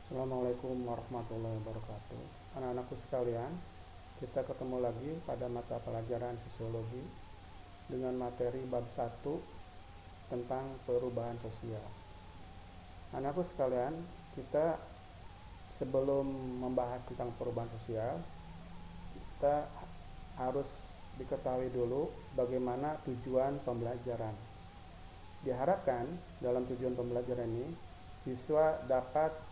Assalamualaikum warahmatullahi wabarakatuh. Anak-anakku sekalian, kita ketemu lagi pada mata pelajaran fisiologi dengan materi bab 1 tentang perubahan sosial. Anak-anakku sekalian, kita sebelum membahas tentang perubahan sosial, kita harus diketahui dulu bagaimana tujuan pembelajaran. Diharapkan dalam tujuan pembelajaran ini, siswa dapat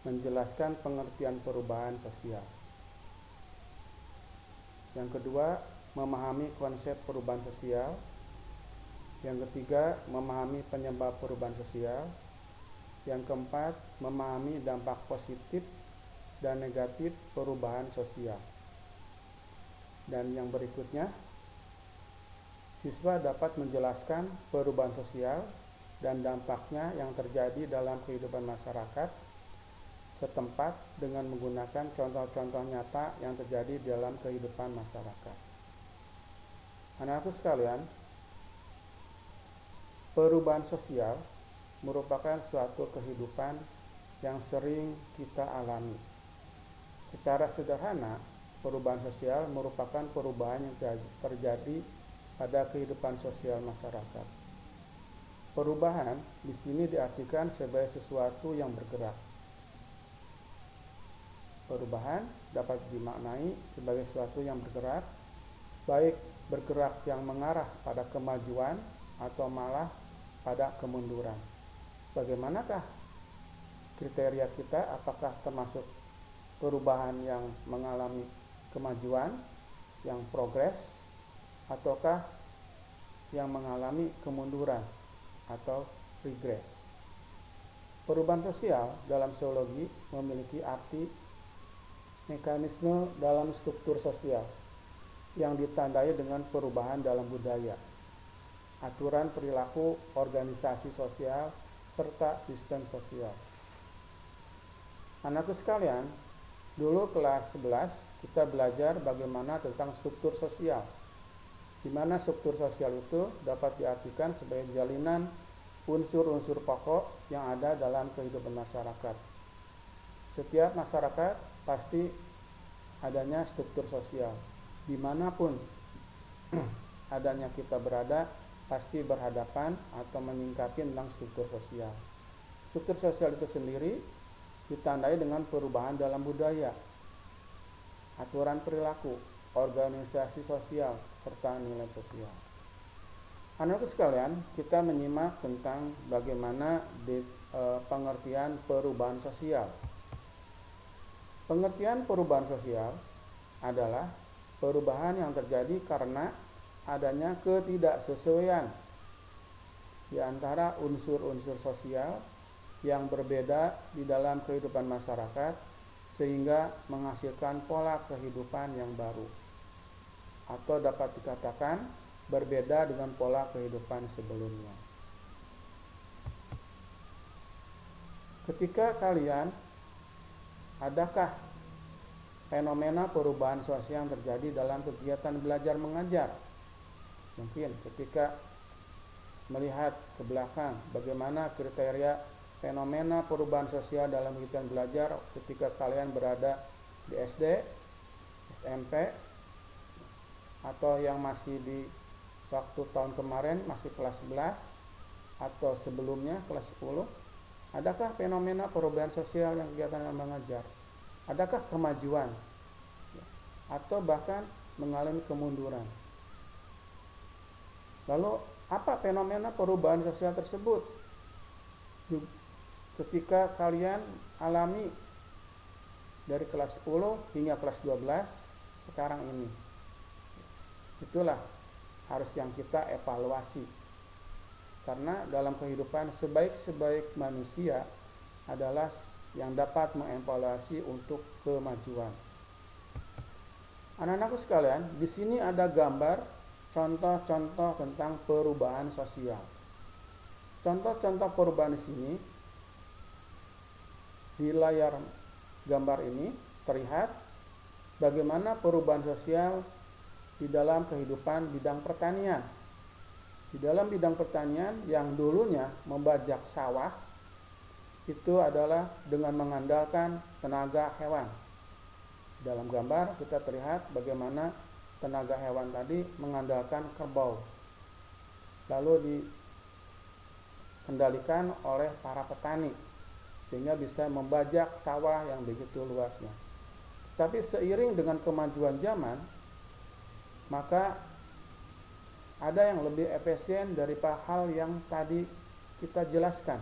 menjelaskan pengertian perubahan sosial. Yang kedua, memahami konsep perubahan sosial. Yang ketiga, memahami penyebab perubahan sosial. Yang keempat, memahami dampak positif dan negatif perubahan sosial. Dan yang berikutnya, siswa dapat menjelaskan perubahan sosial dan dampaknya yang terjadi dalam kehidupan masyarakat setempat dengan menggunakan contoh-contoh nyata yang terjadi dalam kehidupan masyarakat. Anak-anakku sekalian, perubahan sosial merupakan suatu kehidupan yang sering kita alami. Secara sederhana, perubahan sosial merupakan perubahan yang terjadi pada kehidupan sosial masyarakat. Perubahan di sini diartikan sebagai sesuatu yang bergerak. Perubahan dapat dimaknai sebagai sesuatu yang bergerak, baik bergerak yang mengarah pada kemajuan atau malah pada kemunduran. Bagaimanakah kriteria kita? Apakah termasuk perubahan yang mengalami kemajuan, yang progres, ataukah yang mengalami kemunduran atau regress? Perubahan sosial dalam sosiologi memiliki arti mekanisme dalam struktur sosial yang ditandai dengan perubahan dalam budaya, aturan perilaku organisasi sosial, serta sistem sosial. Anakku sekalian, dulu kelas 11 kita belajar bagaimana tentang struktur sosial, di mana struktur sosial itu dapat diartikan sebagai jalinan unsur-unsur pokok yang ada dalam kehidupan masyarakat. Setiap masyarakat pasti adanya struktur sosial. Dimanapun adanya kita berada, pasti berhadapan atau menyingkapi tentang struktur sosial. Struktur sosial itu sendiri ditandai dengan perubahan dalam budaya, aturan perilaku, organisasi sosial, serta nilai sosial. Anak-anak sekalian, kita menyimak tentang bagaimana pengertian perubahan sosial. Pengertian perubahan sosial adalah perubahan yang terjadi karena adanya ketidaksesuaian di antara unsur-unsur sosial yang berbeda di dalam kehidupan masyarakat sehingga menghasilkan pola kehidupan yang baru, atau dapat dikatakan berbeda dengan pola kehidupan sebelumnya. Ketika kalian, adakah fenomena perubahan sosial yang terjadi dalam kegiatan belajar mengajar? Mungkin ketika melihat ke belakang bagaimana kriteria fenomena perubahan sosial dalam kegiatan belajar ketika kalian berada di SD, SMP, atau yang masih di waktu tahun kemarin masih kelas 11 atau sebelumnya kelas 10. Adakah fenomena perubahan sosial yang kegiatan mengajar? Adakah kemajuan atau bahkan mengalami kemunduran? Lalu apa fenomena perubahan sosial tersebut? Ketika kalian alami dari kelas 10 hingga kelas 12 sekarang ini, itulah harus yang kita evaluasi. Karena dalam kehidupan sebaik-sebaik manusia adalah yang dapat mengevaluasi untuk kemajuan. Anak-anakku sekalian, di sini ada gambar contoh-contoh tentang perubahan sosial. Contoh-contoh perubahan di sini di layar gambar ini terlihat bagaimana perubahan sosial di dalam kehidupan bidang pertanian. Di dalam bidang pertanian yang dulunya membajak sawah, itu adalah dengan mengandalkan tenaga hewan. Dalam gambar kita terlihat bagaimana tenaga hewan tadi mengandalkan kerbau, lalu dikendalikan oleh para petani sehingga bisa membajak sawah yang begitu luasnya. Tapi seiring dengan kemajuan zaman, maka ada yang lebih efisien daripada hal yang tadi kita jelaskan,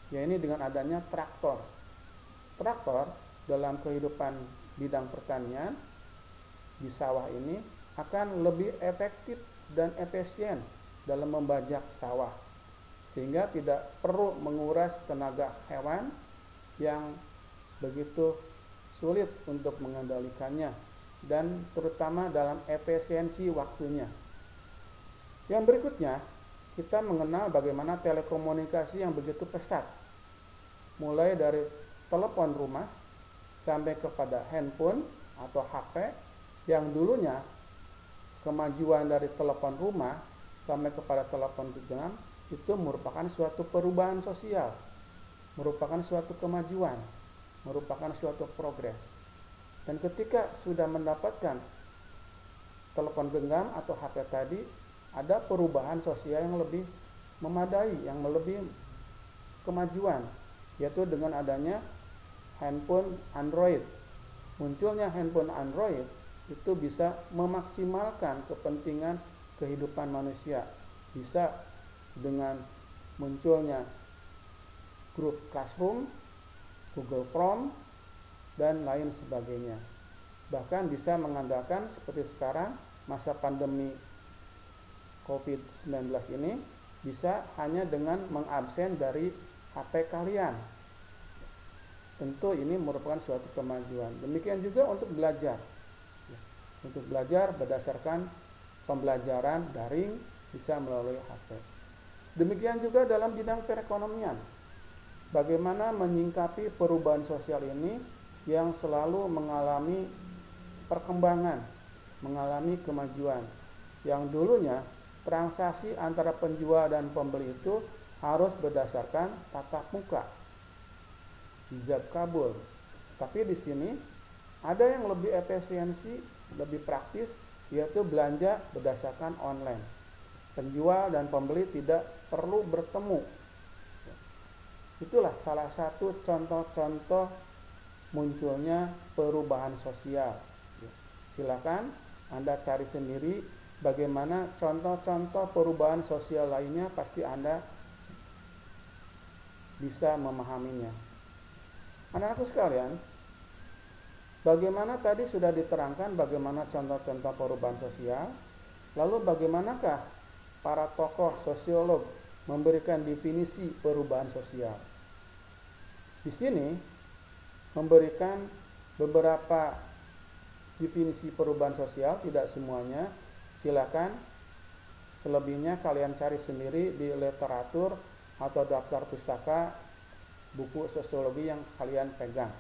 yaitu dengan adanya traktor. Traktor dalam kehidupan bidang pertanian di sawah ini akan lebih efektif dan efisien dalam membajak sawah, sehingga tidak perlu menguras tenaga hewan yang begitu sulit untuk mengendalikannya, dan terutama dalam efisiensi waktunya. Yang berikutnya, kita mengenal bagaimana telekomunikasi yang begitu pesat, mulai dari telepon rumah sampai kepada handphone atau HP, yang dulunya kemajuan dari telepon rumah sampai kepada telepon genggam itu merupakan suatu perubahan sosial, merupakan suatu kemajuan, merupakan suatu progres. Dan ketika sudah mendapatkan telepon genggam atau HP tadi, ada perubahan sosial yang lebih memadai, yang lebih kemajuan, yaitu dengan adanya handphone Android. Munculnya handphone Android itu bisa memaksimalkan kepentingan kehidupan manusia. Bisa dengan munculnya grup Classroom, Google Chrome, dan lain sebagainya. Bahkan bisa mengandalkan seperti sekarang masa pandemi COVID-19 ini, bisa hanya dengan mengabsen dari HP kalian. Tentu ini merupakan suatu kemajuan. Demikian juga untuk belajar. Untuk belajar berdasarkan pembelajaran daring bisa melalui HP. Demikian juga dalam bidang perekonomian. Bagaimana menyingkapi perubahan sosial ini yang selalu mengalami perkembangan, mengalami kemajuan. Yang dulunya transaksi antara penjual dan pembeli itu harus berdasarkan tatap muka, ijab kabul. Tapi di sini ada yang lebih efisiensi, lebih praktis, yaitu belanja berdasarkan online. Penjual dan pembeli tidak perlu bertemu. Itulah salah satu contoh-contoh munculnya perubahan sosial. Silakan Anda cari sendiri bagaimana contoh-contoh perubahan sosial lainnya, pasti Anda bisa memahaminya. Anak-anakku sekalian, bagaimana tadi sudah diterangkan bagaimana contoh-contoh perubahan sosial, lalu bagaimanakah para tokoh sosiolog memberikan definisi perubahan sosial. Di sini memberikan beberapa definisi perubahan sosial, tidak semuanya. Silakan selebihnya kalian cari sendiri di literatur atau daftar pustaka buku sosiologi yang kalian pegang.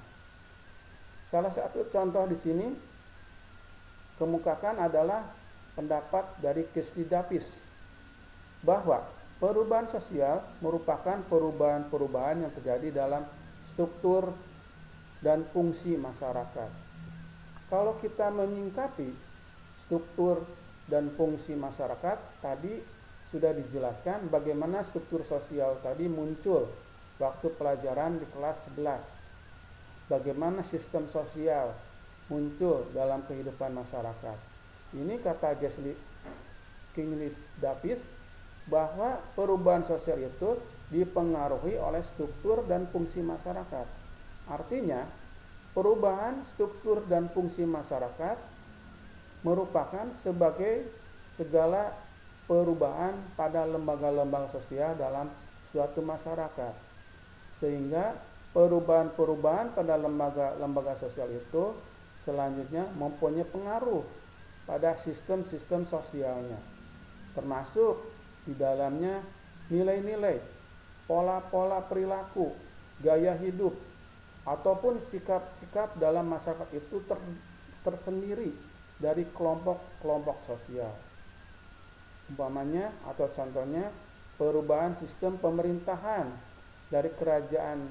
Salah satu contoh di sini kemukakan adalah pendapat dari Christy Davis bahwa perubahan sosial merupakan perubahan-perubahan yang terjadi dalam struktur dan fungsi masyarakat. Kalau kita menyingkapi struktur dan fungsi masyarakat, tadi sudah dijelaskan bagaimana struktur sosial tadi muncul waktu pelajaran di kelas 11. Bagaimana sistem sosial muncul dalam kehidupan masyarakat. Ini kata Christy Davis bahwa perubahan sosial itu dipengaruhi oleh struktur dan fungsi masyarakat. Artinya, perubahan struktur dan fungsi masyarakat merupakan sebagai segala perubahan pada lembaga-lembaga sosial dalam suatu masyarakat. Sehingga perubahan-perubahan pada lembaga-lembaga sosial itu selanjutnya mempunyai pengaruh pada sistem-sistem sosialnya. Termasuk di dalamnya nilai-nilai, pola-pola perilaku, gaya hidup, ataupun sikap-sikap dalam masyarakat itu tersendiri dari kelompok-kelompok sosial. Umpamanya atau contohnya perubahan sistem pemerintahan dari kerajaan